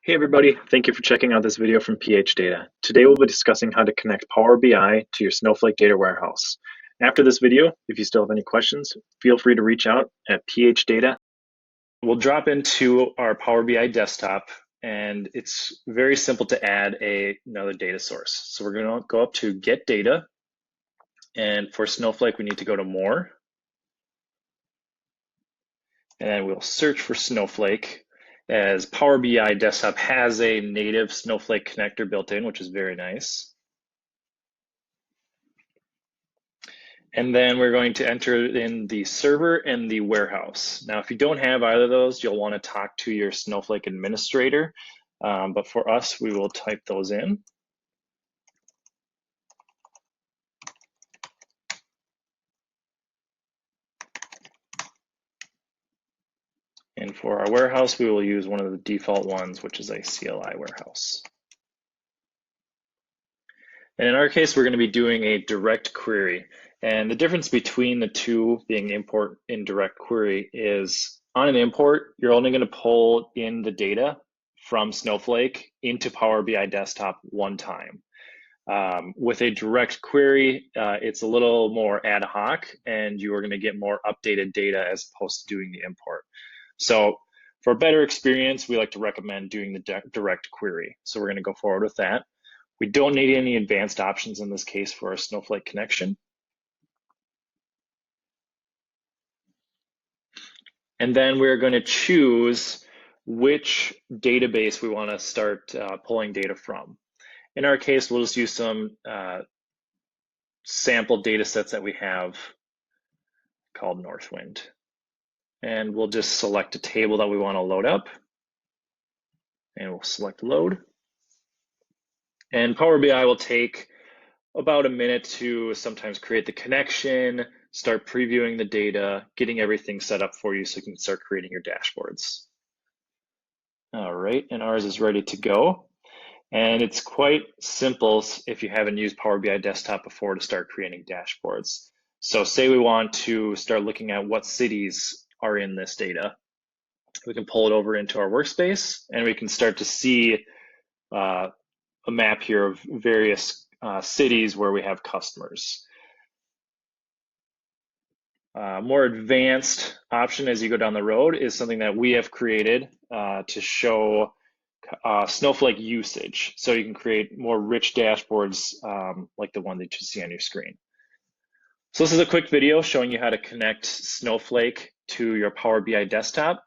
Hey everybody, thank you for checking out this video from phData. Today we'll be discussing how to connect Power BI to your Snowflake Data Warehouse. After this video, if you still have any questions, feel free to reach out at phData. We'll drop into our Power BI desktop, and it's very simple to add another data source. So we're going to go up to Get Data, and for Snowflake we need to go to More, and then we'll search for Snowflake, as Power BI Desktop has a native Snowflake connector built in, which is very nice. And then we're going to enter in the server and the warehouse. Now, if you don't have either of those, you'll want to talk to your Snowflake administrator. But for us, we will type those in. And for our warehouse, we will use one of the default ones, which is a CLI warehouse. And in our case, we're going to be doing a direct query. And the difference between the two, being import and direct query, is on an import, you're only going to pull in the data from Snowflake into Power BI Desktop one time. With a direct query, it's a little more ad hoc, and you are going to get more updated data as opposed to doing the import. So for a better experience, we like to recommend doing the direct query. So we're going to go forward with that. We don't need any advanced options in this case for our Snowflake connection. And then we're going to choose which database we want to start pulling data from. In our case, we'll just use some sample data sets that we have called Northwind. And we'll just select a table that we want to load up. And we'll select load. And Power BI will take about a minute to sometimes create the connection, start previewing the data, getting everything set up for you so you can start creating your dashboards. All right, and ours is ready to go. And it's quite simple if you haven't used Power BI Desktop before to start creating dashboards. So say we want to start looking at what cities are in this data. We can pull it over into our workspace, and we can start to see a map here of various cities where we have customers. More advanced option as you go down the road is something that we have created to show Snowflake usage. So you can create more rich dashboards like the one that you see on your screen. So this is a quick video showing you how to connect Snowflake to your Power BI desktop.